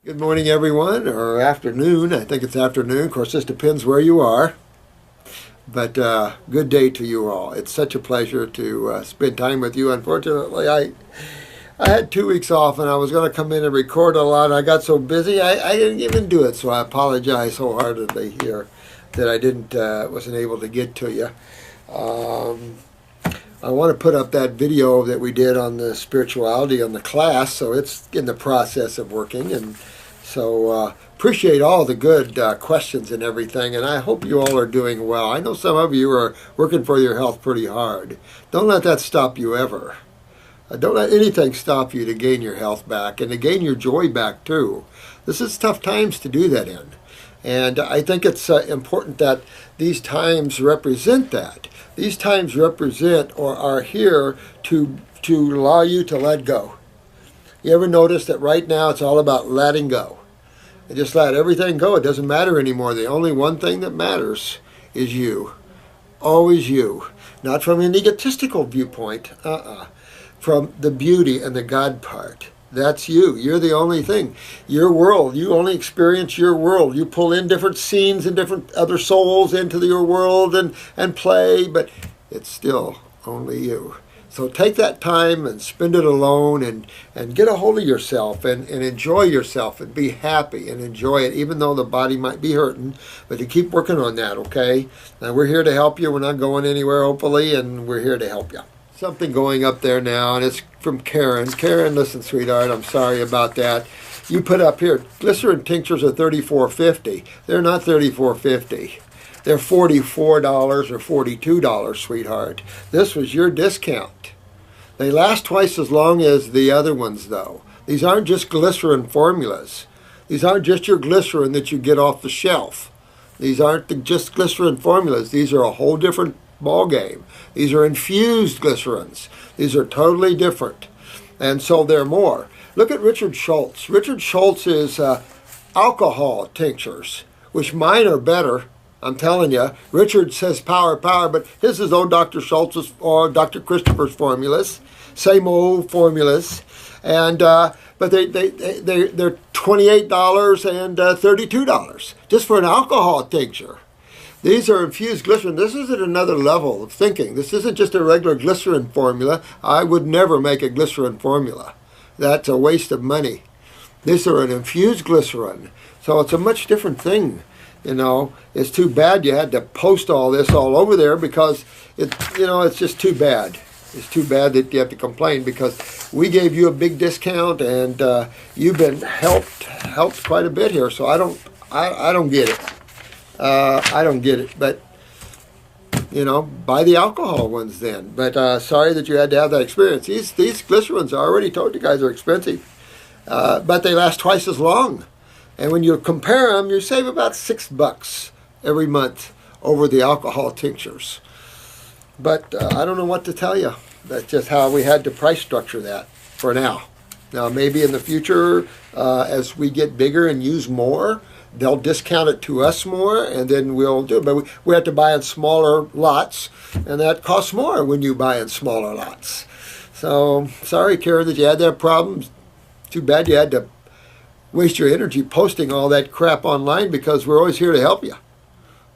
Good morning, everyone, or afternoon. I think it's afternoon. Of course, this depends where you are. But good day to you all. It's such a pleasure to spend time with you. Unfortunately, I had 2 weeks off, and I was going to come in and record a lot. I got so busy, I didn't even do it. So I apologize wholeheartedly here that I wasn't able to get to you. I want to put up that video that we did on the spirituality on the class, so it's in the process of working, and so appreciate all the good questions and everything, and I hope you all are doing well. I know some of you are working for your health pretty hard. Don't let that stop you ever. Don't let anything stop you to gain your health back and to gain your joy back too. This is tough times to do that in, and I think it's important that these times represent that. These times represent or are here to allow you to let go. You ever notice that right now it's all about letting go? And just let everything go. It doesn't matter anymore. The only one thing that matters is you. Always you. Not from an egotistical viewpoint. From the beauty and the God part. That's you. You're the only thing. Your world. You only experience your world. You pull in different scenes and different other souls into your world and play, but it's still only you. So take that time and spend it alone and get a hold of yourself and enjoy yourself and be happy and enjoy it, even though the body might be hurting. But to keep working on that, okay? Now, we're here to help you. We're not going anywhere, hopefully, and we're here to help you. Something going up there now, and it's from Karen. Karen, listen, sweetheart, I'm sorry about that. You put up here, glycerin tinctures are $34.50. They're not $34.50. They're $44 or $42, sweetheart. This was your discount. They last twice as long as the other ones, though. These aren't just glycerin formulas. These aren't just your glycerin that you get off the shelf. These aren't just glycerin formulas. These are a whole different ball game. These are infused glycerins. These are totally different. And so they're more. Look at Richard Schultz. Richard Schultz's alcohol tinctures, which mine are better. I'm telling you. Richard says power, but his is old Dr. Schultz's or Dr. Christopher's formulas. Same old formulas. And but they're $28 and $32 just for an alcohol tincture. These are infused glycerin. This is at another level of thinking. This isn't just a regular glycerin formula. I would never make a glycerin formula. That's a waste of money. These are an infused glycerin. So it's a much different thing. You know, it's too bad you had to post all this all over there because it's just too bad. It's too bad that you have to complain because we gave you a big discount and you've been helped quite a bit here. So I don't get it. I don't get it, but buy the alcohol ones then. But sorry that you had to have that experience. These glycerins, I already told you guys, are expensive, but they last twice as long. And when you compare them, you save about $6 every month over the alcohol tinctures. But I don't know what to tell you. That's just how we had to price structure that for now. Now, maybe in the future, as we get bigger and use more, they'll discount it to us more, and then we'll do it. But we have to buy in smaller lots, and that costs more when you buy in smaller lots. So, sorry, Karen, that you had that problem. Too bad you had to waste your energy posting all that crap online because we're always here to help you.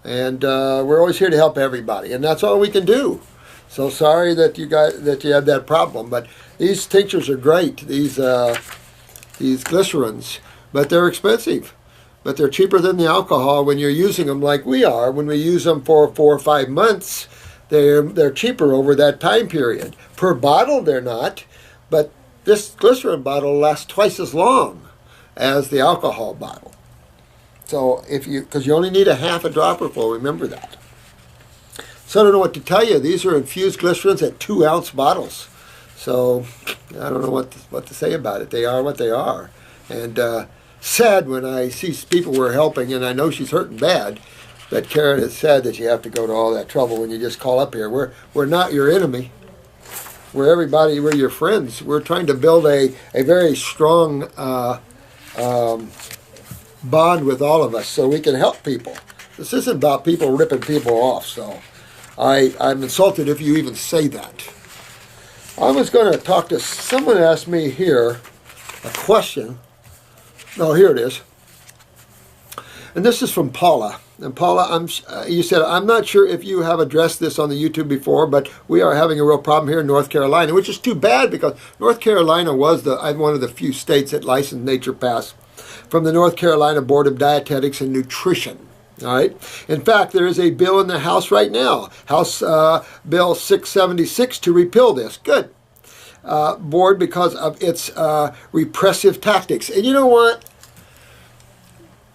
And we're always here to help everybody, and that's all we can do. So sorry that you had that problem, but these tinctures are great, these glycerins, but they're expensive. But they're cheaper than the alcohol when you're using them like we are. When we use them for 4 or 5 months, they're cheaper over that time period. Per bottle, they're not, but this glycerin bottle lasts twice as long as the alcohol bottle. So because you only need a half a dropper full, remember that. So I don't know what to tell you. These are infused glycerins at 2-ounce bottles. So I don't know what to say about it. They are what they are. And sad when I see people we're helping, and I know she's hurting bad, that Karen has said that you have to go to all that trouble when you just call up here. We're not your enemy. We're your friends. We're trying to build a very strong bond with all of us so we can help people. This isn't about people ripping people off, so I'm insulted if you even say that. I was going to talk to someone. Asked me here a question Oh, here it is. And this is from Paula. And Paula, you said, I'm not sure if you have addressed this on the YouTube before, but we are having a real problem here in North Carolina, which is too bad because North Carolina was one of the few states that licensed naturopaths from the North Carolina Board of Dietetics and Nutrition. All right. In fact, there is a bill in the House right now, House Bill 676, to repeal this. Good. Board because of its repressive tactics. And you know what?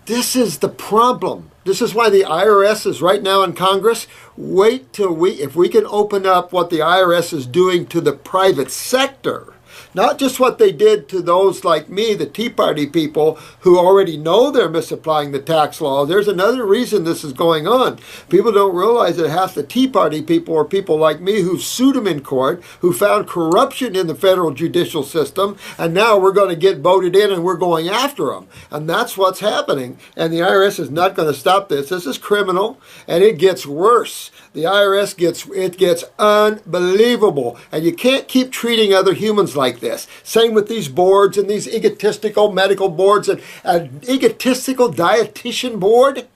This is the problem. This is why the IRS is right now in Congress. Wait till if we can open up what the IRS is doing to the private sector, not just what they did to those like me, the Tea Party people, who already know they're misapplying the tax law. There's another reason this is going on. People don't realize that half the Tea Party people are people like me who sued them in court, who found corruption in the federal judicial system, and now we're going to get voted in and we're going after them. And that's what's happening. And the IRS is not going to stop this. This is criminal, and it gets worse. The IRS gets unbelievable, and you can't keep treating other humans like this. Same with these boards and these egotistical medical boards and an egotistical dietitian board.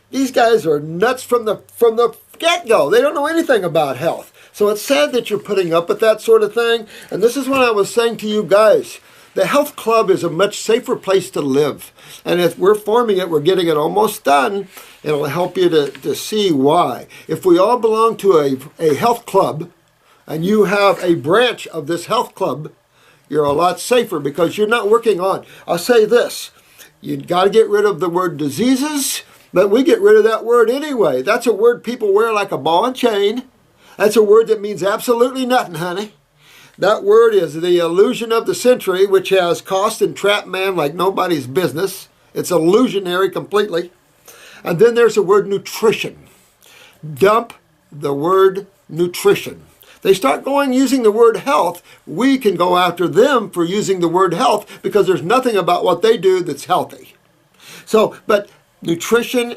These guys are nuts from the get-go. They don't know anything about health. So it's sad that you're putting up with that sort of thing. And this is what I was saying to you guys. The health club is a much safer place to live. And if we're forming it, we're getting it almost done. It'll help you to see why. If we all belong to a health club, and you have a branch of this health club, you're a lot safer because you're not working on. I'll say this. You've got to get rid of the word diseases, but we get rid of that word anyway. That's a word people wear like a ball and chain. That's a word that means absolutely nothing, honey. That word is the illusion of the century, which has cost and trapped man like nobody's business. It's illusionary completely. And then there's the word nutrition. Dump the word nutrition. They start using the word health, we can go after them for using the word health because there's nothing about what they do that's healthy. So, but nutrition,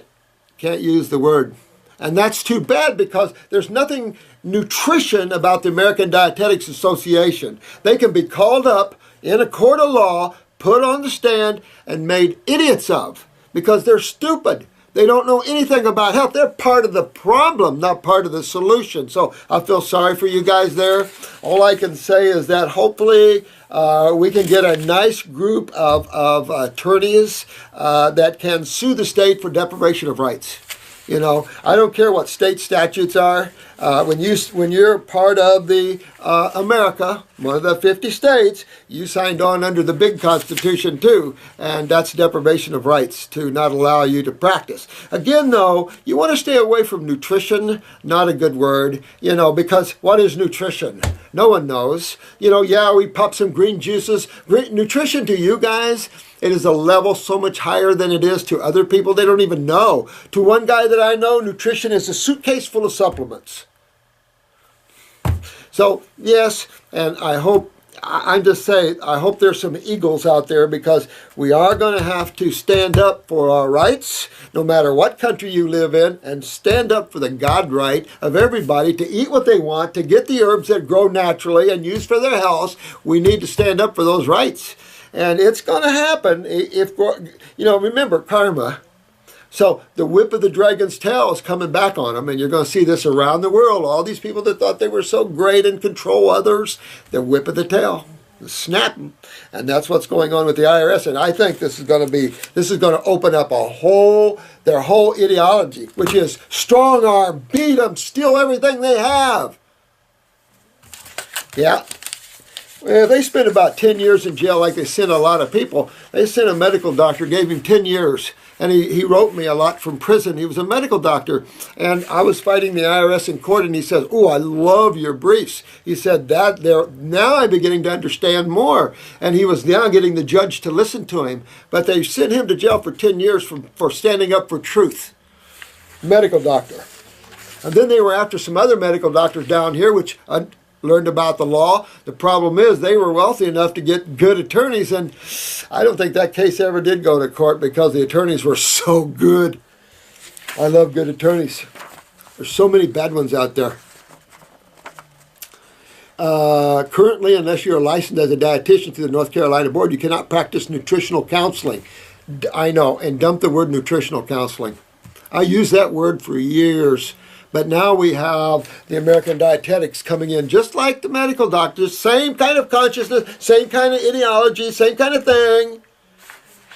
can't use the word. And that's too bad because there's nothing nutrition about the American Dietetics Association. They can be called up in a court of law, put on the stand, and made idiots of because they're stupid. They don't know anything about health. They're part of the problem, not part of the solution. So I feel sorry for you guys there. All I can say is that hopefully we can get a nice group of attorneys that can sue the state for deprivation of rights. You know, I don't care what state statutes are. When you're part of the America, one of the 50 states, you signed on under the big Constitution too, and that's deprivation of rights to not allow you to practice. Again, though, you want to stay away from nutrition. Not a good word, you know, because what is nutrition? No one knows. You know, yeah, we pop some green juices. Nutrition to you guys, it is a level so much higher than it is to other people. They don't even know. To one guy that I know, nutrition is a suitcase full of supplements. So, yes, and I'm just saying, I hope there's some eagles out there because we are going to have to stand up for our rights, no matter what country you live in, and stand up for the God right of everybody to eat what they want, to get the herbs that grow naturally and use for their health. We need to stand up for those rights. And it's going to happen if, you know, remember karma. So the whip of the dragon's tail is coming back on them, and you're going to see this around the world. All these people that thought they were so great and control others, the whip of the tail, snap them. And that's what's going on with the IRS. And I think this is going to open up their whole ideology, which is strong arm, beat them, steal everything they have. Yeah. Well, they spent about 10 years in jail like they sent a lot of people. They sent a medical doctor, gave him 10 years. And he wrote me a lot from prison. He was a medical doctor. And I was fighting the IRS in court, and he says, "Oh, I love your briefs." He said, now I'm beginning to understand more. And he was now getting the judge to listen to him. But they sent him to jail for 10 years for standing up for truth. Medical doctor. And then they were after some other medical doctors down here, which learned about the law. The problem is they were wealthy enough to get good attorneys, and I don't think that case ever did go to court because the attorneys were so good. I love good attorneys. There's so many bad ones out there. Currently, unless you're licensed as a dietitian through the North Carolina Board, you cannot practice nutritional counseling. I know, and dump the word nutritional counseling. I used that word for years, but now we have the American Dietetics coming in, just like the medical doctors, same kind of consciousness, same kind of ideology, same kind of thing.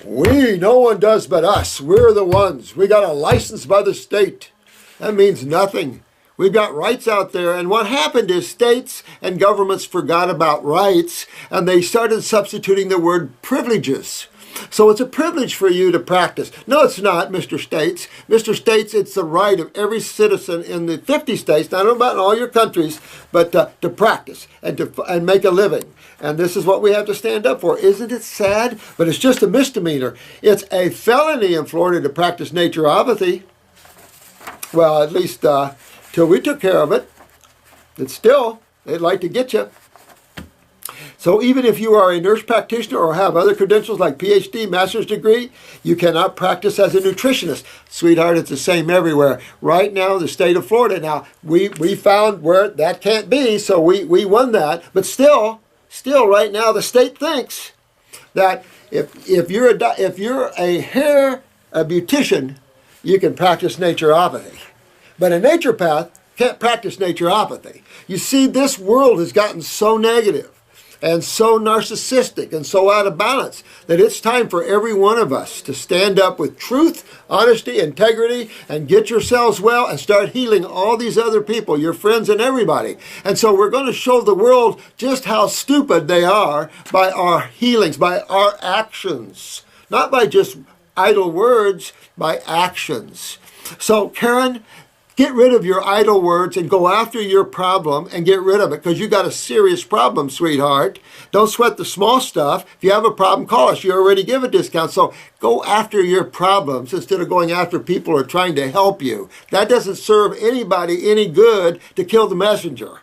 No one does but us. We're the ones. We got a license by the state. That means nothing. We've got rights out there, and what happened is states and governments forgot about rights, and they started substituting the word privileges. So it's a privilege for you to practice. No, it's not, Mr. States. Mr. States, it's the right of every citizen in the 50 states, I don't know about in all your countries, but to practice and make a living. And this is what we have to stand up for. Isn't it sad? But it's just a misdemeanor. It's a felony in Florida to practice naturopathy. Well, at least till we took care of it. It's still, they'd like to get you. So even if you are a nurse practitioner or have other credentials like PhD, master's degree, you cannot practice as a nutritionist. Sweetheart, it's the same everywhere. Right now, the state of Florida, now, we found where that can't be, so we won that. But still right now, the state thinks that if you're a beautician, you can practice naturopathy. But a naturopath can't practice naturopathy. You see, this world has gotten so negative and so narcissistic and so out of balance that it's time for every one of us to stand up with truth, honesty, integrity, and get yourselves well and start healing all these other people, your friends and everybody. And so we're going to show the world just how stupid they are by our healings, by our actions. Not by just idle words, by actions. So, Karen, get rid of your idle words and go after your problem and get rid of it, because you got a serious problem, sweetheart. Don't sweat the small stuff. If you have a problem, call us. You already give a discount. So go after your problems instead of going after people who are trying to help you. That doesn't serve anybody any good to kill the messenger.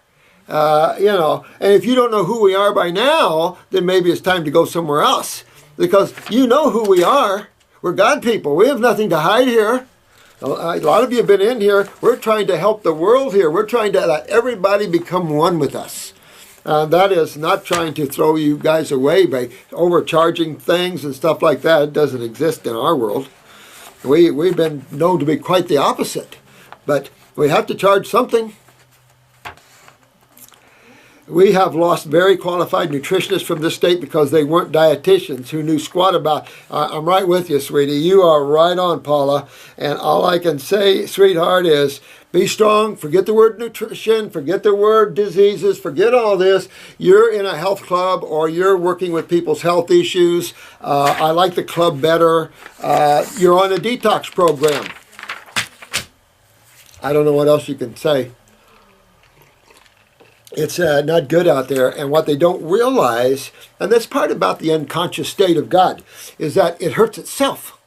And if you don't know who we are by now, then maybe it's time to go somewhere else, because you know who we are. We're God people. We have nothing to hide here. A lot of you have been in here. We're trying to help the world here. We're trying to let everybody become one with us. That is not trying to throw you guys away by overcharging things and stuff like that. It doesn't exist in our world. We've been known to be quite the opposite. But we have to charge something. We have lost very qualified nutritionists from this state because they weren't dietitians who knew squat about. I'm right with you, sweetie. You are right on, Paula. And all I can say, sweetheart, is be strong. Forget the word nutrition. Forget the word diseases. Forget all this. You're in a health club or you're working with people's health issues. I like the club better. You're on a detox program. I don't know what else you can say. It's not good out there, and what they don't realize, and that's part about the unconscious state of God, is that it hurts itself.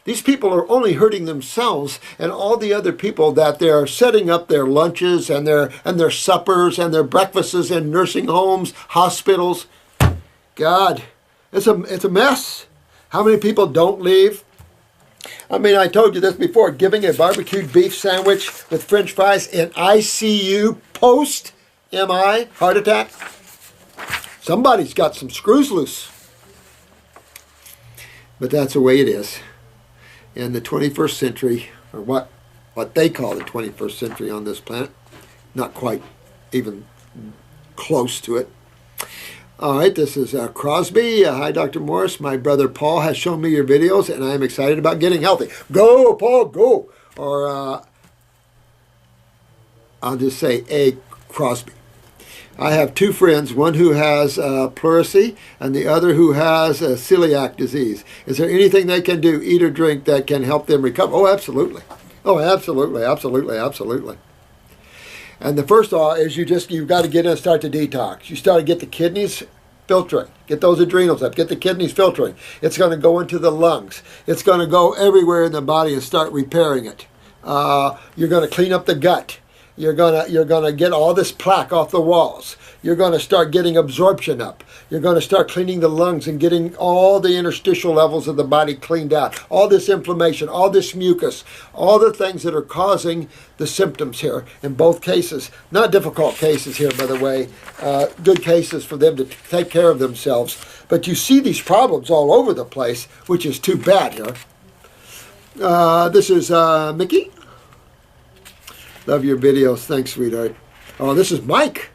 These people are only hurting themselves and all the other people that they're setting up their lunches and their suppers and their breakfasts in nursing homes, hospitals. God, it's a mess. How many people don't leave? I mean, I told you this before, giving a barbecued beef sandwich with French fries in ICU post MI, heart attack. Somebody's got some screws loose. But that's the way it is. In the 21st century, or what they call the 21st century on this planet. Not quite even close to it. All right, this is Crosby. Hi, Dr. Morris. My brother Paul has shown me your videos, and I am excited about getting healthy. Go, Paul, go. Or I'll just say A. Crosby. I have two friends, one who has pleurisy and the other who has celiac disease. Is there anything they can do, eat or drink, that can help them recover? Oh, absolutely. Oh, absolutely, absolutely, absolutely. And the first thought is you've got to get in and start to detox. You start to get the kidneys filtering. Get those adrenals up. Get the kidneys filtering. It's going to go into the lungs. It's going to go everywhere in the body and start repairing it. You're going to clean up the gut. You're gonna get all this plaque off the walls. You're gonna start getting absorption up. You're gonna start cleaning the lungs and getting all the interstitial levels of the body cleaned out. All this inflammation, all this mucus, all the things that are causing the symptoms here in both cases. Not difficult cases here, by the way. Good cases for them to take care of themselves. But you see these problems all over the place, which is too bad here. This is Mickey. Love your videos. Thanks, sweetheart. Oh, this is Mike.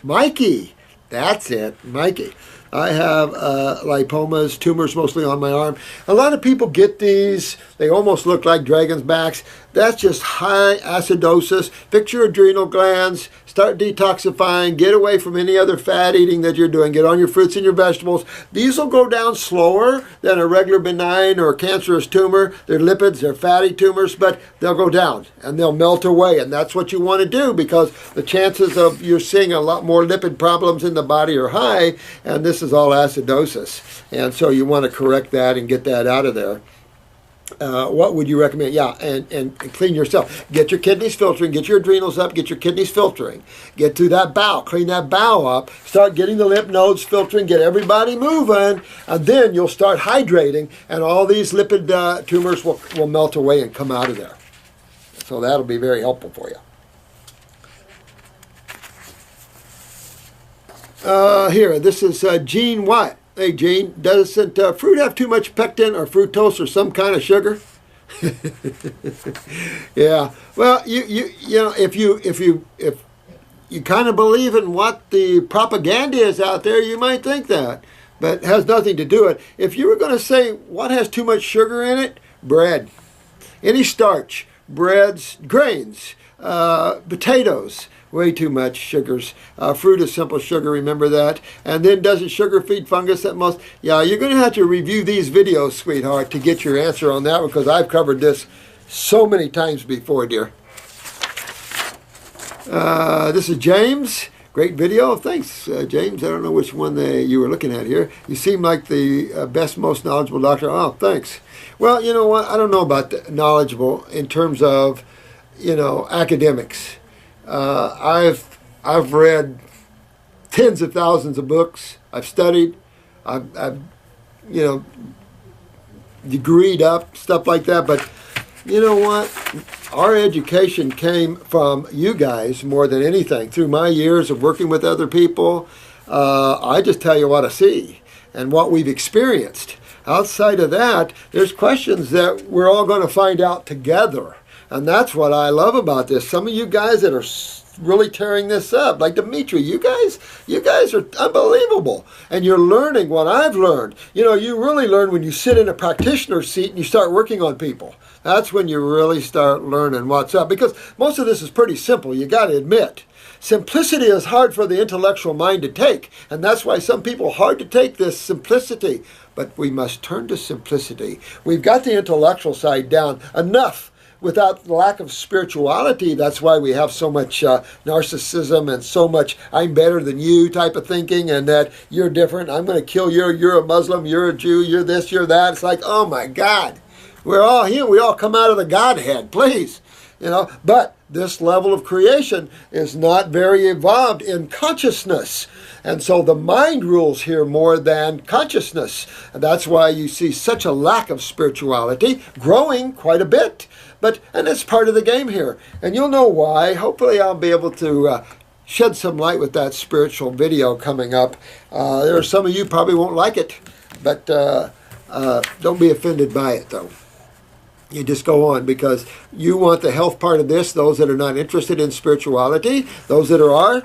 Mikey. That's it. Mikey. I have lipomas, tumors mostly on my arm. A lot of people get these. They almost look like dragon's backs. That's just high acidosis. Fix your adrenal glands. Start detoxifying. Get away from any other fat eating that you're doing. Get on your fruits and your vegetables. These will go down slower than a regular benign or cancerous tumor. They're lipids, they're fatty tumors, but they'll go down and they'll melt away. And that's what you want to do, because the chances of you seeing a lot more lipid problems in the body are high, and this is all acidosis. And so you want to correct that and get that out of there. What would you recommend? Yeah, and clean yourself. Get your kidneys filtering. Get your adrenals up. Get your kidneys filtering. Get to that bowel. Clean that bowel up. Start getting the lymph nodes filtering. Get everybody moving. And then you'll start hydrating, and all these lipid tumors will melt away and come out of there. So that'll be very helpful for you. Here, this is Gene Watt. Hey, Gene, doesn't fruit have too much pectin or fructose or some kind of sugar? Yeah. Well, you know, if you kind of believe in what the propaganda is out there, you might think that, but it has nothing to do with it. If you were going to say what has too much sugar in it, bread, any starch, breads, grains, potatoes. Way too much sugars. Fruit is simple sugar, remember that. And then doesn't sugar feed fungus at most? Yeah, you're going to have to review these videos, sweetheart, to get your answer on that, because I've covered this so many times before, dear. This is James. Great video. Thanks, James. I don't know which one you were looking at here. You seem like the best, most knowledgeable doctor. Oh, thanks. Well, you know what? I don't know about the knowledgeable in terms of, you know, academics. I've read tens of thousands of books. I've studied. I've you know, degreed up, stuff like that. But you know what? Our education came from you guys more than anything. Through my years of working with other people, I just tell you what I see and what we've experienced. Outside of that, there's questions that we're all going to find out together. And that's what I love about this. Some of you guys that are really tearing this up, like Dimitri, you guys are unbelievable. And you're learning what I've learned. You know, you really learn when you sit in a practitioner seat and you start working on people. That's when you really start learning what's up. Because most of this is pretty simple, you got to admit. Simplicity is hard for the intellectual mind to take. And that's why some people are hard to take this simplicity. But we must turn to simplicity. We've got the intellectual side down enough. Without the lack of spirituality, that's why we have so much narcissism and so much I'm better than you type of thinking, and that you're different, I'm going to kill you, you're a Muslim, you're a Jew, you're this, you're that. It's like, oh my God, we're all here, we all come out of the Godhead, please. You know, but this level of creation is not very evolved in consciousness. And so the mind rules here more than consciousness. And that's why you see such a lack of spirituality growing quite a bit. And it's part of the game here. And you'll know why. Hopefully I'll be able to shed some light with that spiritual video coming up. There are some of you probably won't like it, but don't be offended by it though. You just go on, because you want the health part of this. Those that are not interested in spirituality, those that are,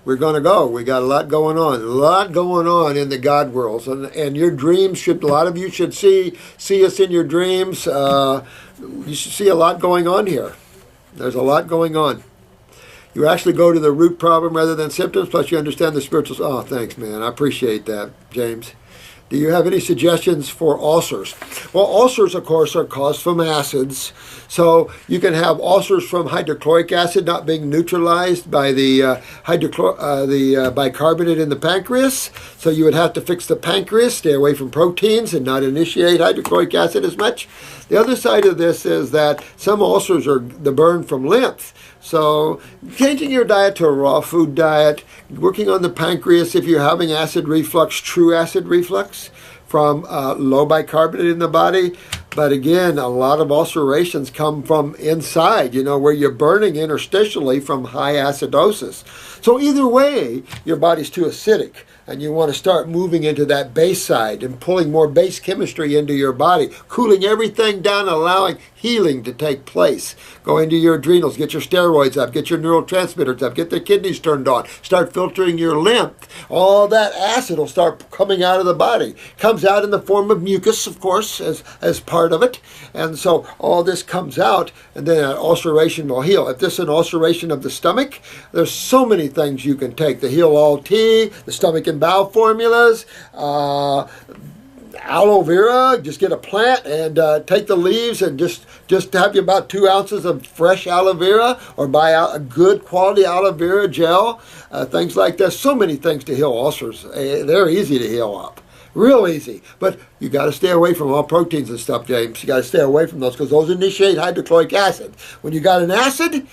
we're going to go. We got a lot going on in the God worlds, and your dreams should. A lot of you should see us in your dreams. You should see a lot going on here. There's a lot going on. You actually go to the root problem rather than symptoms. Plus, you understand the spiritual. Oh, thanks, man. I appreciate that, James. Do you have any suggestions for ulcers? Well, ulcers, of course, are caused from acids. So you can have ulcers from hydrochloric acid not being neutralized by the bicarbonate in the pancreas. So you would have to fix the pancreas, stay away from proteins, and not initiate hydrochloric acid as much. The other side of this is that some ulcers are the burn from lymph. So changing your diet to a raw food diet, working on the pancreas if you're having acid reflux, true acid reflux from low bicarbonate in the body. But again, a lot of ulcerations come from inside, where you're burning interstitially from high acidosis. So either way, your body's too acidic, and you want to start moving into that base side and pulling more base chemistry into your body, cooling everything down, allowing healing to take place. Go into your adrenals, get your steroids up, get your neurotransmitters up, get the kidneys turned on, start filtering your lymph. All that acid will start coming out of the body. Comes out in the form of mucus, of course, as part of it. And so all this comes out, and then an ulceration will heal. If this is an ulceration of the stomach, there's so many things you can take. The Heal All Tea, the stomach and bowel formulas, aloe vera, just get a plant and take the leaves and just have you about 2 ounces of fresh aloe vera, or buy out a good quality aloe vera gel, things like that. So many things to heal ulcers. They're easy to heal up. Real easy. But you got to stay away from all proteins and stuff, James. You got to stay away from those because those initiate hydrochloric acid. When you got an acid,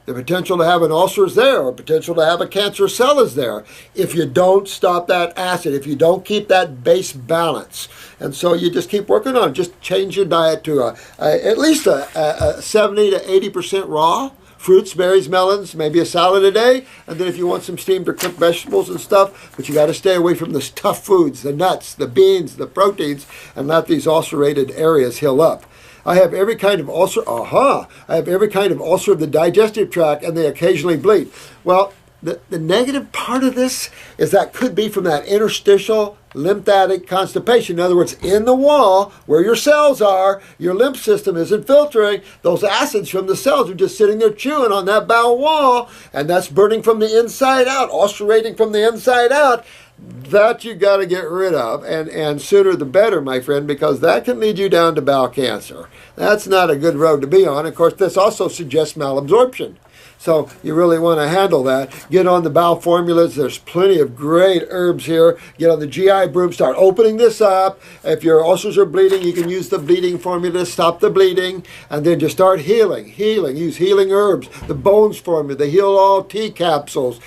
the potential to have an ulcer is there, or potential to have a cancer cell is there, if you don't stop that acid, if you don't keep that base balance. And so you just keep working on it. Just change your diet to at least a 70 to 80% raw. Fruits, berries, melons, maybe a salad a day. And then if you want some steamed or cooked vegetables and stuff, but you got to stay away from the tough foods, the nuts, the beans, the proteins, and let these ulcerated areas heal up. I have every kind of ulcer. I have every kind of ulcer of the digestive tract, and they occasionally bleed. Well, the negative part of this is that could be from that interstitial lymphatic constipation. In other words, in the wall where your cells are, your lymph system isn't filtering. Those acids from the cells are just sitting there chewing on that bowel wall, and that's burning from the inside out, ulcerating from the inside out. That you got to get rid of, and sooner the better, my friend, because that can lead you down to bowel cancer. That's not a good road to be on. Of course, this also suggests malabsorption. So you really want to handle that. Get on the bowel formulas. There's plenty of great herbs here. Get on the GI broom. Start opening this up. If your ulcers are bleeding, you can use the bleeding formula to stop the bleeding. And then just start healing. Use healing herbs. The bones formula, the Heal All Tea capsules,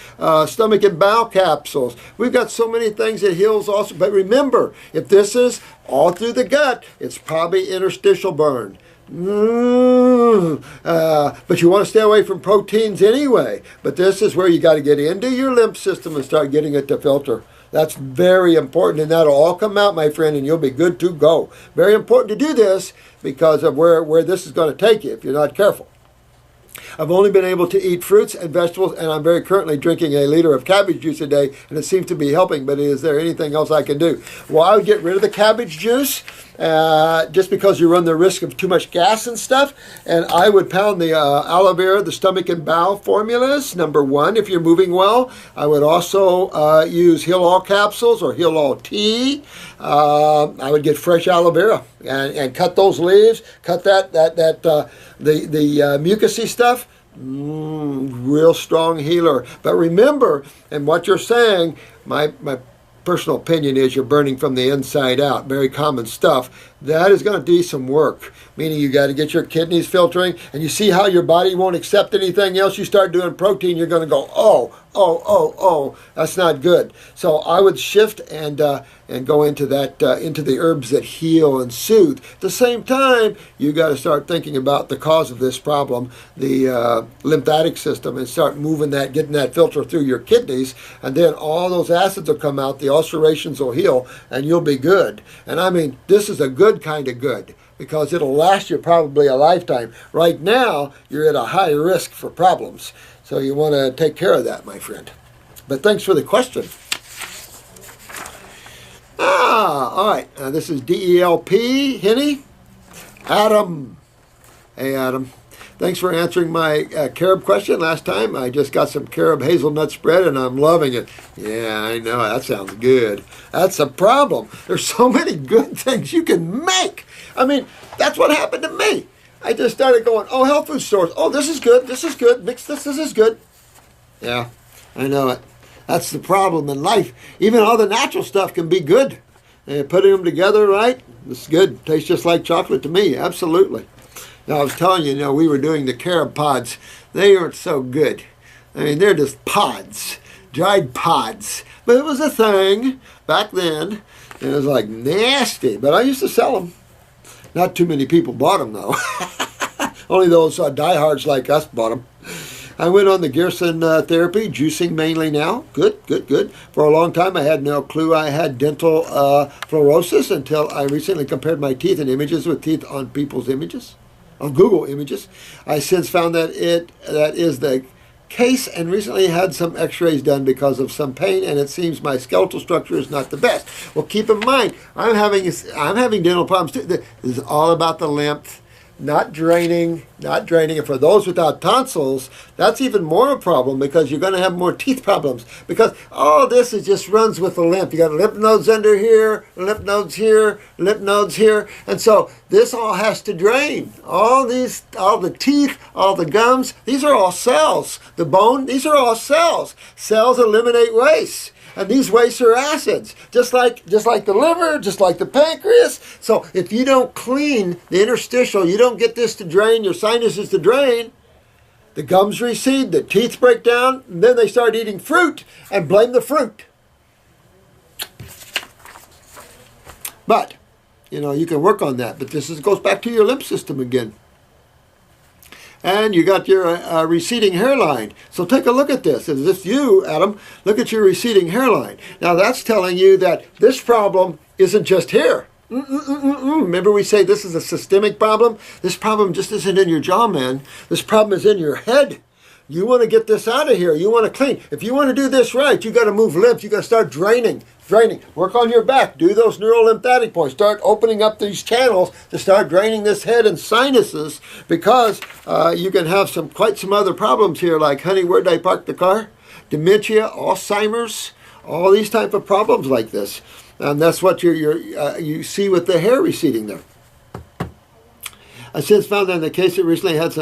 stomach and bowel capsules. We've got so many things that heals also. But remember, if this is all through the gut, it's probably interstitial burn. But you want to stay away from proteins anyway. But this is where you got to get into your lymph system and start getting it to filter. That's very important, and that'll all come out, my friend, and you'll be good to go. Very important to do this because of where this is going to take you if you're not careful. I've only been able to eat fruits and vegetables, and I'm very currently drinking a liter of cabbage juice a day, and it seems to be helping, but is there anything else I can do? Well, I would get rid of the cabbage juice, just because you run the risk of too much gas and stuff, and I would pound the aloe vera, the stomach and bowel formulas, number one, if you're moving well. I would also use Heal All capsules or Heal All tea. I would get fresh aloe vera and cut those leaves, cut the mucusy stuff. Real strong healer. But remember, and what you're saying, my personal opinion is you're burning from the inside out. Very common stuff. That is going to do some work, meaning you got to get your kidneys filtering, and you see how your body won't accept anything else. You start doing protein, you're going to go, oh, that's not good. So I would shift and go into that into the herbs that heal and soothe. At the same time, you got to start thinking about the cause of this problem, the lymphatic system, and start moving that, getting that filter through your kidneys, and then all those acids will come out, the ulcerations will heal, and you'll be good. And I mean, this is a good kind of good, because it'll last you probably a lifetime. Right now, you're at a high risk for problems. So you want to take care of that, my friend. But thanks for the question. All right. This is DELP, Henny. Adam. Hey, Adam. Thanks for answering my carob question last time. I just got some carob hazelnut spread and I'm loving it. Yeah, I know. That sounds good. That's a problem. There's so many good things you can make. I mean, that's what happened to me. I just started going, oh, health food stores. Oh, this is good. This is good. Mix this. This is good. Yeah, I know it. That's the problem in life. Even all the natural stuff can be good. Putting them together right, it's good. Tastes just like chocolate to me. Absolutely. Now, I was telling you, we were doing the carob pods. They aren't so good. I mean, they're just pods, dried pods. But it was a thing back then. It was like nasty, but I used to sell them. Not too many people bought them, though. Only those diehards like us bought them. I went on the Gerson therapy, juicing mainly now. Good, good, good. For a long time, I had no clue I had dental fluorosis until I recently compared my teeth and images with teeth on people's images, on Google Images. I since found that that is the case and recently had some x-rays done because of some pain, and it seems my skeletal structure is not the best. Well, keep in mind, I'm having dental problems too. This is all about the lymph. Not draining. And for those without tonsils, that's even more a problem because you're going to have more teeth problems because all this just runs with the lymph. You got lymph nodes under here, lymph nodes here, lymph nodes here. And so this all has to drain. All the teeth, all the gums, these are all cells. The bone, these are all cells. Cells eliminate waste. And these wastes are acids, just like the liver, just like the pancreas. So if you don't clean the interstitial, you don't get this to drain, your sinuses to drain, the gums recede, the teeth break down, and then they start eating fruit and blame the fruit. But, you can work on that. But this goes back to your lymph system again. And you got your receding hairline. So take a look at this. As if you, Adam, look at your receding hairline. Now that's telling you that this problem isn't just here. Remember we say this is a systemic problem? This problem just isn't in your jaw, man. This problem is in your head. You want to get this out of here. You want to clean. If you want to do this right, you got to move lymph. You got to start draining. Work on your back. Do those neurolymphatic points. Start opening up these channels to start draining this head and sinuses because you can have quite some other problems here like, honey, where did I park the car? Dementia, Alzheimer's, all these type of problems like this. And that's what you see with the hair receding there. I since found that in the case it recently had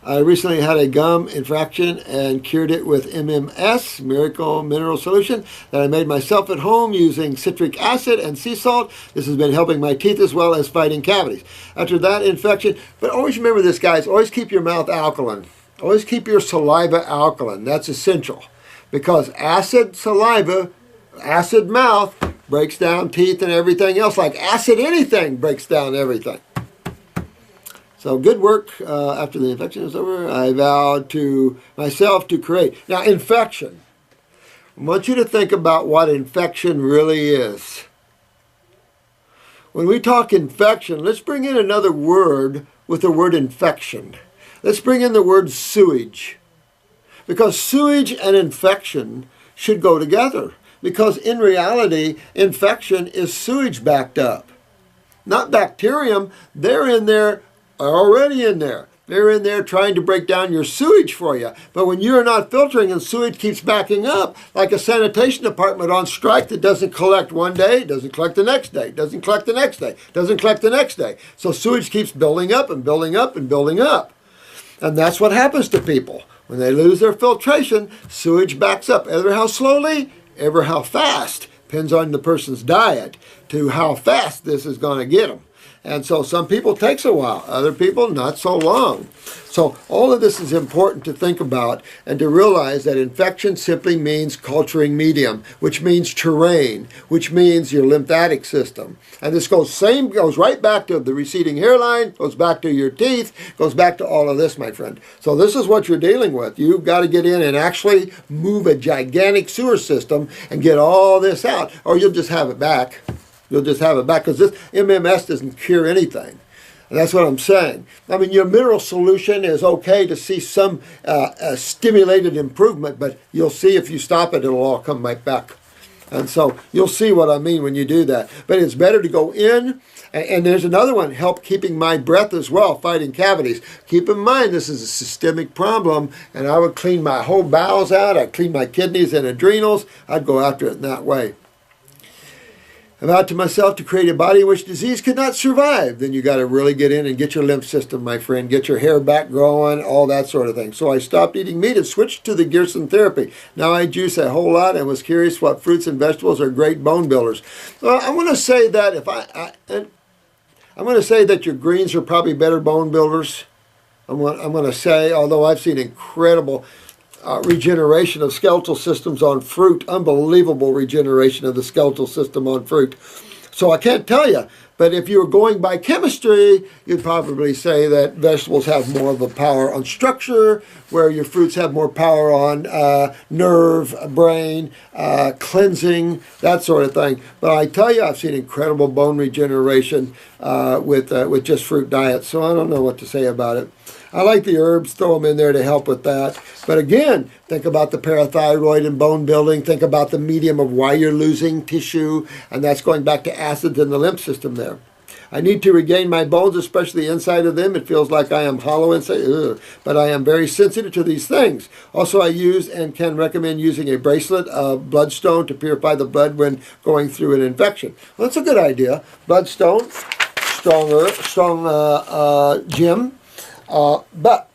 I recently had a gum infection and cured it with MMS, Miracle Mineral Solution, that I made myself at home using citric acid and sea salt. This has been helping my teeth as well as fighting cavities. After that infection, but always remember this, guys, always keep your mouth alkaline. Always keep your saliva alkaline. That's essential because acid saliva, acid mouth breaks down teeth and everything else. Like acid anything breaks down everything. So good work. After the infection is over, I vowed to myself to create. Now, infection. I want you to think about what infection really is. When we talk infection, let's bring in another word with the word infection. Let's bring in the word sewage. Because sewage and infection should go together. Because in reality, infection is sewage backed up. Not bacterium. They're in there. Are already in there. They're in there trying to break down your sewage for you. But when you're not filtering and sewage keeps backing up, like a sanitation department on strike that doesn't collect one day, doesn't collect the next day, doesn't collect the next day, doesn't collect the next day. So sewage keeps building up and building up and building up. And that's what happens to people. When they lose their filtration, sewage backs up. Ever how slowly, ever how fast. Depends on the person's diet to how fast this is going to get them. And so some people takes a while, other people not so long. So all of this is important to think about and to realize that infection simply means culturing medium, which means terrain, which means your lymphatic system. And this goes right back to the receding hairline, goes back to your teeth, goes back to all of this, my friend. So this is what you're dealing with. You've got to get in and actually move a gigantic sewer system and get all this out, or you'll just have it back. You'll just have it back because this MMS doesn't cure anything. And that's what I'm saying. I mean, your mineral solution is okay to see some stimulated improvement, but you'll see if you stop it, it'll all come right back. And so you'll see what I mean when you do that. But it's better to go in. And there's another one, help keeping my breath as well, fighting cavities. Keep in mind, this is a systemic problem, and I would clean my whole bowels out. I'd clean my kidneys and adrenals. I'd go after it in that way. I vowed to myself to create a body in which disease could not survive. Then you got to really get in and get your lymph system, my friend. Get your hair back growing, all that sort of thing. So I stopped eating meat and switched to the Gerson therapy. Now I juice a whole lot and was curious what fruits and vegetables are great bone builders. Well, I want to say that I'm going to say that your greens are probably better bone builders. I'm going to say, although I've seen incredible regeneration of skeletal systems on fruit, unbelievable regeneration of the skeletal system on fruit. So I can't tell you, but if you were going by chemistry, you'd probably say that vegetables have more of a power on structure, where your fruits have more power on nerve, brain, cleansing, that sort of thing. But I tell you, I've seen incredible bone regeneration with just fruit diets, so I don't know what to say about it. I like the herbs, throw them in there to help with that. But again, think about the parathyroid and bone building. Think about the medium of why you're losing tissue, and that's going back to acids in the lymph system there. I need to regain my bones, especially the inside of them. It feels like I am hollow inside, but I am very sensitive to these things. Also, I use and can recommend using a bracelet of bloodstone to purify the blood when going through an infection. Well, that's a good idea. Bloodstone, strong gem. But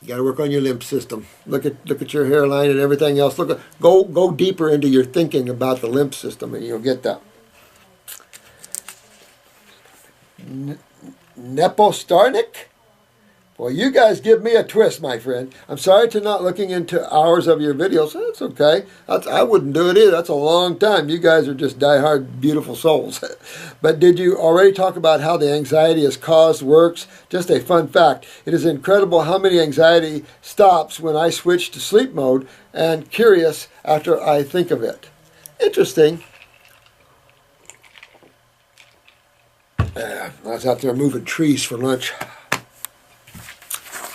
you got to work on your lymph system. Look at your hairline and everything else. Go deeper into your thinking about the lymph system, and you'll get that. Nepostarnik? Well, you guys give me a twist, my friend. I'm sorry to not looking into hours of your videos. That's okay. I wouldn't do it either. That's a long time. You guys are just diehard, beautiful souls. But did you already talk about how the anxiety is caused works? Just a fun fact. It is incredible how many anxiety stops when I switch to sleep mode, and curious after I think of it. Interesting. I was out there moving trees for lunch.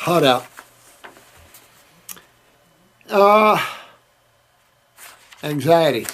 Hot out. Anxiety.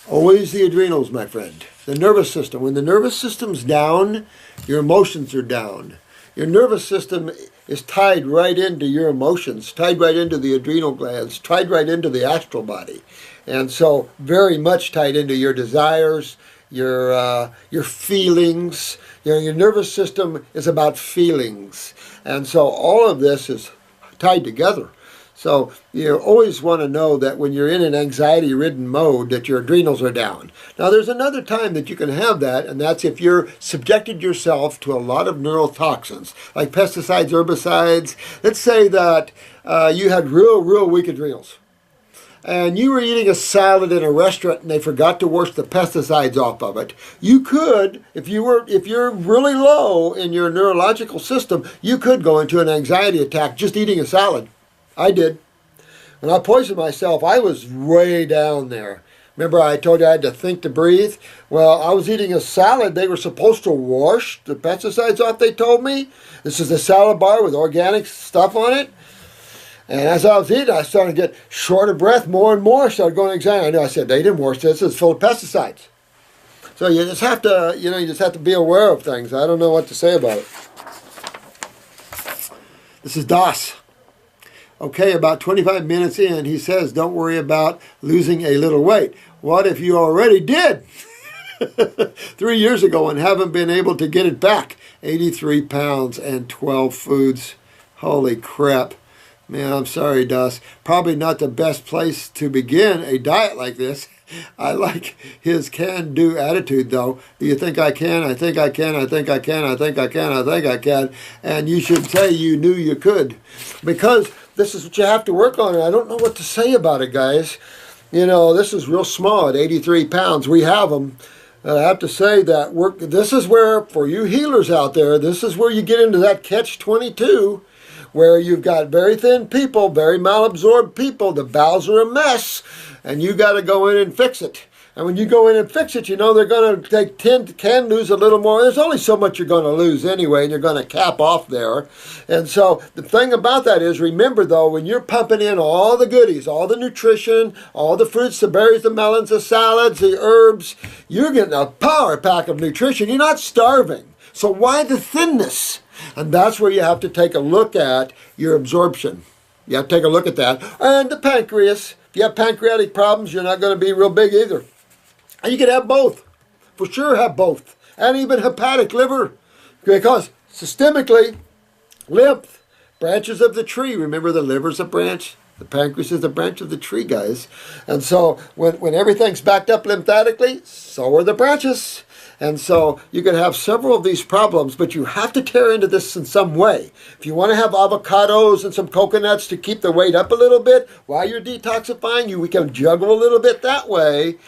Always the adrenals, my friend. The nervous system. When the nervous system's down, your emotions are down. Your nervous system is tied right into your emotions, tied right into the adrenal glands, tied right into the astral body. And so very much tied into your desires, your feelings. Your nervous system is about feelings. And so all of this is tied together. So you always want to know that when you're in an anxiety-ridden mode, that your adrenals are down. Now, there's another time that you can have that, and that's if you're subjected yourself to a lot of neurotoxins, like pesticides, herbicides. Let's say that you had real weak adrenals, and you were eating a salad in a restaurant and they forgot to wash the pesticides off of it. You could, if you're really low in your neurological system, you could go into an anxiety attack just eating a salad. I did. When I poisoned myself, I was way down there. Remember I told you I had to think to breathe? Well, I was eating a salad. They were supposed to wash the pesticides off, they told me. This is a salad bar with organic stuff on it. And as I was eating, I started to get short of breath more and more. I started going anxiety. I know I said, they didn't wash this. It's full of pesticides. So you just have to, you just have to be aware of things. I don't know what to say about it. This is Das. Okay, about 25 minutes in, he says, don't worry about losing a little weight. What if you already did? 3 years ago and haven't been able to get it back? 83 pounds and 12 foods. Holy crap. Man, I'm sorry, Das. Probably not the best place to begin a diet like this. I like his can-do attitude, though. Do you think I can? I think I can. I think I can. I think I can. I think I can. And you should say you knew you could. Because this is what you have to work on. And I don't know what to say about it, guys. This is real small at 83 pounds. We have them. I have to say that this is where, for you healers out there, this is where you get into that catch-22, where you've got very thin people, very malabsorbed people. The bowels are a mess, and you got to go in and fix it. And when you go in and fix it, they're going to can lose a little more. There's only so much you're going to lose anyway, and you're going to cap off there. And so the thing about that is, remember though, when you're pumping in all the goodies, all the nutrition, all the fruits, the berries, the melons, the salads, the herbs, you're getting a power pack of nutrition. You're not starving. So why the thinness? And that's where you have to take a look at your absorption. You have to take a look at that. And the pancreas. If you have pancreatic problems, you're not going to be real big either. And you can have both. For sure have both. And even hepatic liver. Because systemically, lymph, branches of the tree. Remember, the liver's a branch. The pancreas is the branch of the tree, guys. And so when everything's backed up lymphatically, so are the branches. And so you can have several of these problems, but you have to tear into this in some way. If you want to have avocados and some coconuts to keep the weight up a little bit while you're detoxifying, we can juggle a little bit that way.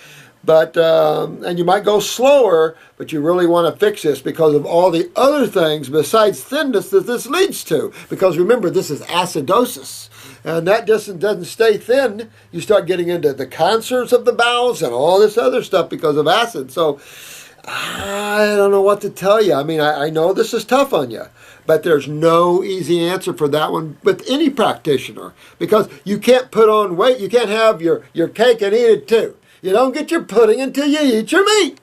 But and you might go slower, but you really want to fix this because of all the other things besides thinness that this leads to. Because remember, this is acidosis. And that just doesn't stay thin. You start getting into the cancers of the bowels and all this other stuff because of acid. So I don't know what to tell you. I mean, I know this is tough on you, but there's no easy answer for that one with any practitioner, because you can't put on weight. You can't have your cake and eat it too. You don't get your pudding until you eat your meat.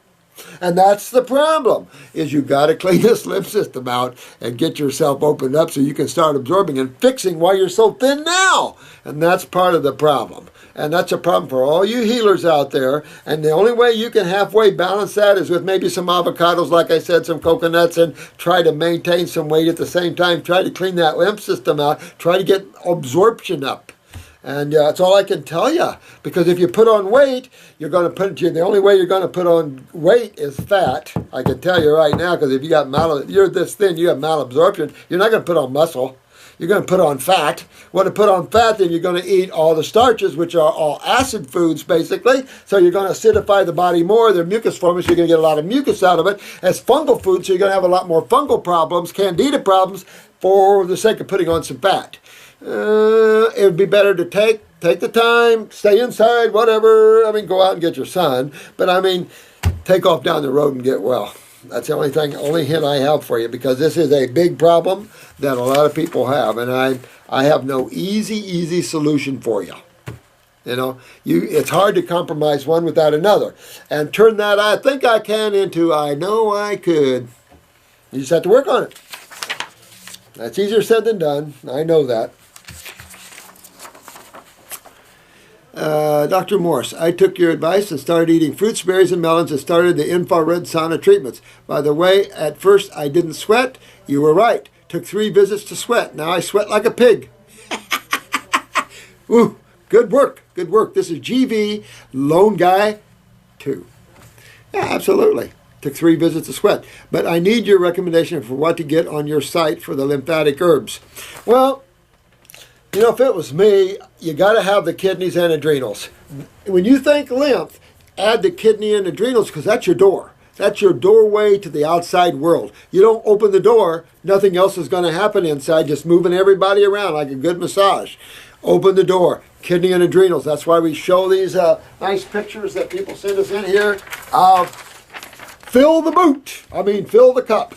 And that's the problem, is you got to clean this lymph system out and get yourself opened up so you can start absorbing and fixing why you're so thin now. And that's part of the problem. And that's a problem for all you healers out there. And the only way you can halfway balance that is with maybe some avocados, like I said, some coconuts, and try to maintain some weight at the same time. Try to clean that lymph system out. Try to get absorption up. And that's all I can tell you. Because if you put on weight, the only way you're going to put on weight is fat. I can tell you right now, because if you're this thin, you have malabsorption, you're not going to put on muscle. You're going to put on fat. Want to put on fat, then you're going to eat all the starches, which are all acid foods, basically. So you're going to acidify the body more. They're mucus forming, so you're going to get a lot of mucus out of it. As fungal food, so you're going to have a lot more fungal problems, candida problems, for the sake of putting on some fat. It would be better to take the time, stay inside, whatever. I mean, go out and get your sun. But I mean, take off down the road and get well. That's the only hint I have for you, because this is a big problem that a lot of people have, and I have no easy solution for you. It's hard to compromise one without another, and turn that I think I can into I know I could. You just have to work on it. That's easier said than done. I know that. Dr. Morse, I took your advice and started eating fruits, berries, and melons and started the infrared sauna treatments. By the way, at first I didn't sweat. You were right. Took 3 visits to sweat. Now I sweat like a pig. Ooh, good work. Good work. This is GV Lone Guy 2. Yeah, absolutely. Took 3 visits to sweat. But I need your recommendation for what to get on your site for the lymphatic herbs. Well, if it was me, you got to have the kidneys and adrenals. When you think lymph, add the kidney and adrenals, because that's your door. That's your doorway to the outside world. You don't open the door, nothing else is going to happen inside, just moving everybody around like a good massage. Open the door, kidney and adrenals. That's why we show these nice pictures that people send us in here. Fill the boot. Fill the cup.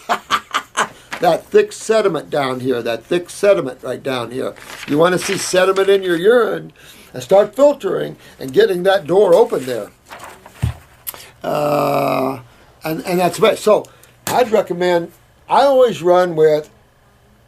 That thick sediment down here, that thick sediment right down here. You want to see sediment in your urine and start filtering and getting that door open there. And that's best. So I'd recommend, I always run with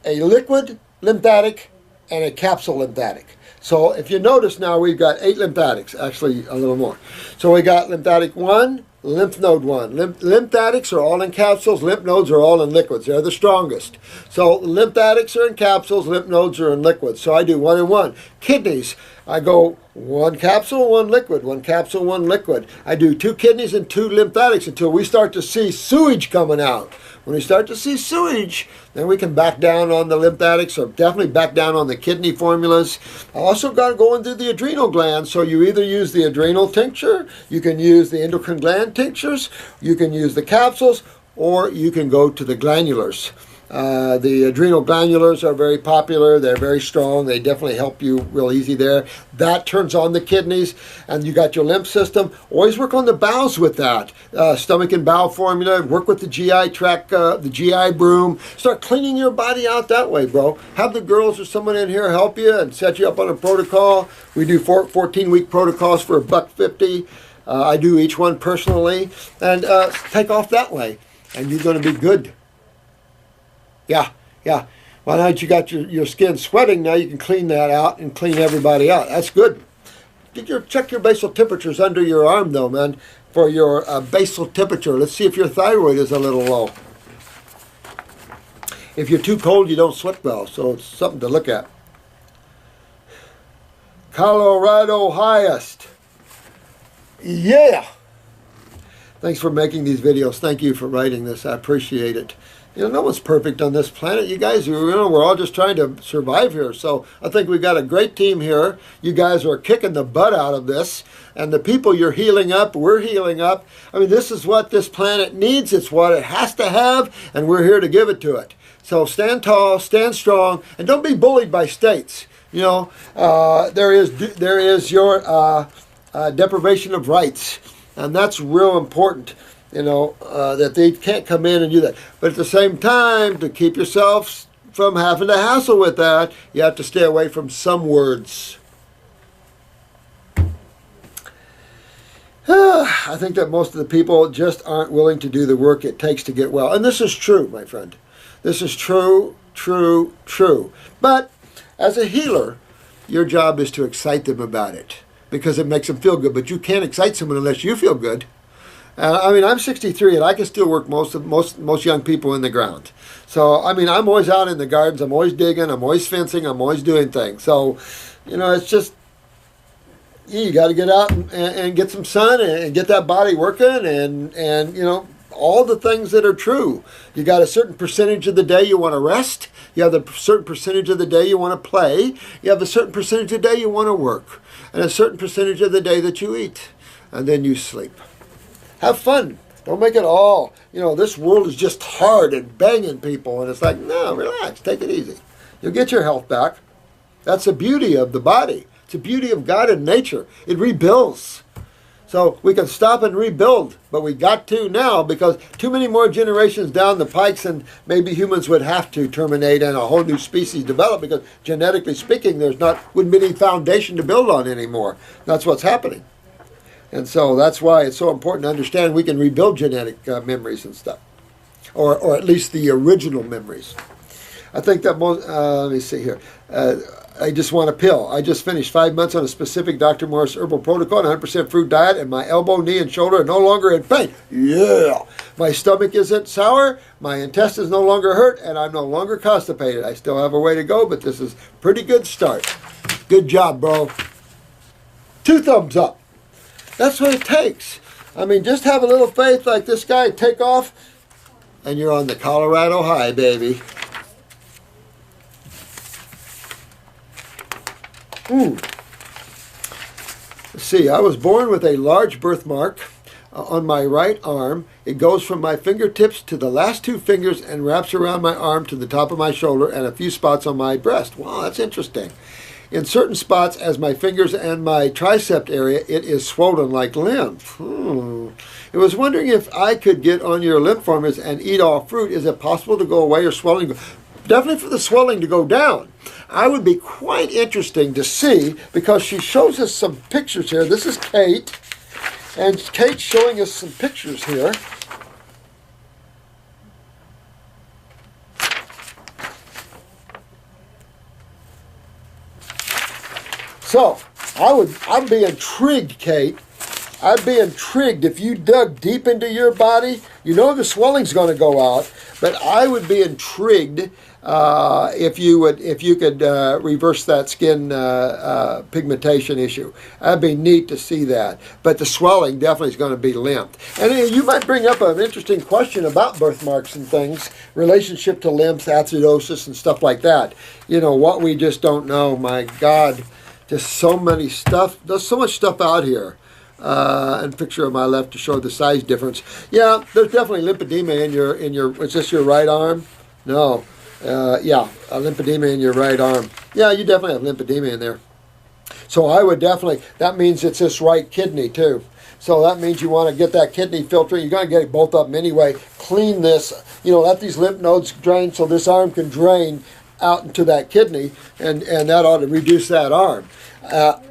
a liquid lymphatic and a capsule lymphatic. So if you notice now, we've got 8 lymphatics, actually a little more. So we got lymphatic 1, lymph node 1. Lymphatics are all in capsules, lymph nodes are all in liquids. They're the strongest. So lymphatics are in capsules, lymph nodes are in liquids. So I do 1 and 1. Kidneys, I go 1 capsule, 1 liquid, 1 capsule, 1 liquid. I do 2 kidneys and 2 lymphatics until we start to see sewage coming out. When we start to see sewage, then we can back down on the lymphatics, or definitely back down on the kidney formulas. I also got to go into the adrenal glands, so you either use the adrenal tincture, you can use the endocrine gland tinctures, you can use the capsules, or you can go to the glandulars. The adrenal glandulars are very popular. They're very strong. They definitely help you real easy there. That turns on the kidneys, and you got your lymph system. Always work on the bowels with that. Stomach and bowel formula. Work with the GI tract, the GI broom. Start cleaning your body out that way, bro. Have the girls or someone in here help you and set you up on a protocol. We do 14-week protocols for $150. I do each one personally, and take off that way, and you're going to be good. Yeah. Well, now that you got your skin sweating, now you can clean that out and clean everybody out. That's good. Check your basal temperatures under your arm, though, man, for your basal temperature. Let's see if your thyroid is a little low. If you're too cold, you don't sweat well, so it's something to look at. Colorado highest. Yeah. Thanks for making these videos. Thank you for writing this. I appreciate it. You know, no one's perfect on this planet. You guys, we're all just trying to survive here. So I think we've got a great team here. You guys are kicking the butt out of this. And the people you're healing up, we're healing up. I mean, this is what this planet needs. It's what it has to have. And we're here to give it to it. So stand tall, stand strong, and don't be bullied by states. You know, there is your deprivation of rights. And that's real important. You know, that they can't come in and do that. But at the same time, to keep yourself from having to hassle with that, you have to stay away from some words. I think that most of the people just aren't willing to do the work it takes to get well. And this is true, my friend. This is true. But as a healer, your job is to excite them about it because it makes them feel good. But you can't excite someone unless you feel good. I mean, I'm 63 and I can still work most young people in the ground. So, I mean, I'm always out in the gardens. I'm always digging. I'm always fencing. I'm always doing things. So, you know, it's just, you got to get out and get some sun and get that body working and, you know, all the things that are true. You got a certain percentage of the day you want to rest. You have a certain percentage of the day you want to play. You have a certain percentage of the day you want to work. And a certain percentage of the day that you eat. And then you sleep. Have fun. Don't make it all, you know, this world is just hard and banging people. And it's like, no, relax. Take it easy. You'll get your health back. That's the beauty of the body. It's the beauty of God and nature. It rebuilds. So we can stop and rebuild. But we got to now because too many more generations down the pikes and maybe humans would have to terminate and a whole new species develop because genetically speaking, wouldn't be any foundation to build on anymore. That's what's happening. And so that's why it's so important to understand we can rebuild genetic memories and stuff. Or at least the original memories. I think that most, let me see here. I just want a pill. I just finished 5 months on a specific Dr. Morris herbal protocol, 100% fruit diet, and my elbow, knee, and shoulder are no longer in pain. Yeah! My stomach isn't sour, my intestines no longer hurt, and I'm no longer constipated. I still have a way to go, but this is a pretty good start. Good job, bro. 2 thumbs up. That's what it takes. I mean, just have a little faith like this guy, take off, and you're on the Colorado high, baby. Let's see, I was born with a large birthmark on my right arm. It goes from my fingertips to the last 2 fingers and wraps around my arm to the top of my shoulder and a few spots on my breast. Wow, that's interesting. In certain spots, as my fingers and my tricep area, it is swollen like lymph. I was wondering if I could get on your lymph formulas and eat all fruit. Is it possible to go away or swelling? Definitely for the swelling to go down. I would be quite interesting to see because she shows us some pictures here. This is Kate, and Kate's showing us some pictures here. So, I'd be intrigued, Kate. I'd be intrigued if you dug deep into your body. You know the swelling's going to go out, but I would be intrigued if you could reverse that skin pigmentation issue. That'd be neat to see that. But the swelling definitely is going to be lymph. And you might bring up an interesting question about birthmarks and things, relationship to lymph, acidosis, and stuff like that. You know, what we just don't know. My God. Just so many stuff. There's so much stuff out here. And picture on my left to show the size difference. Yeah, there's definitely lymphedema in your. Is this your right arm? No. Yeah, lymphedema in your right arm. Yeah, you definitely have lymphedema in there. So I would definitely, that means it's this right kidney too. So that means you want to get that kidney filter. You're going to get both of them anyway. Clean this, let these lymph nodes drain so this arm can drain out into that kidney, and that ought to reduce that arm.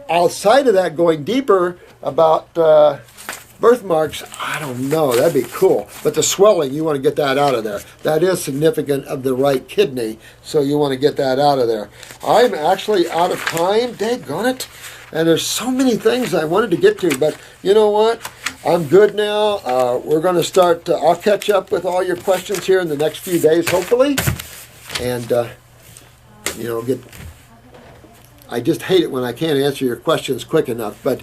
Outside of that, going deeper about birthmarks, I don't know. That'd be cool. But the swelling, you want to get that out of there. That is significant of the right kidney, so you want to get that out of there. I'm actually out of time. Daggone it. And there's so many things I wanted to get to, but you know what? I'm good now. We're going to start, I'll catch up with all your questions here in the next few days, hopefully. And, I just hate it when I can't answer your questions quick enough, but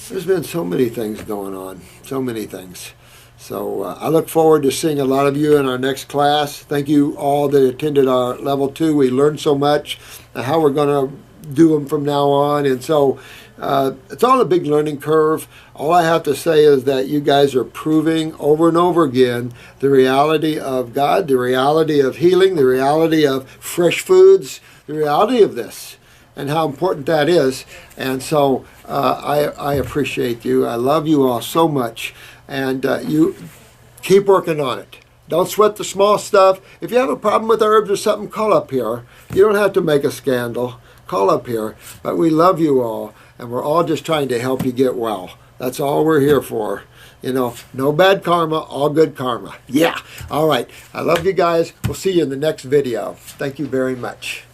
there's been so many things going on, so many things. So I look forward to seeing a lot of you in our next class. Thank you all that attended our level 2. We learned so much, how we're going to do them from now on. And so it's all a big learning curve. All I have to say is that you guys are proving over and over again the reality of God, the reality of healing, the reality of fresh foods, the reality of this, and how important that is. And so I appreciate you. I love you all so much. And you keep working on it. Don't sweat the small stuff. If you have a problem with herbs or something, call up here. You don't have to make a scandal. Call up here. But we love you all, and we're all just trying to help you get well. That's all we're here for. No bad karma, all good karma. Yeah. All right. I love you guys. We'll see you in the next video. Thank you very much.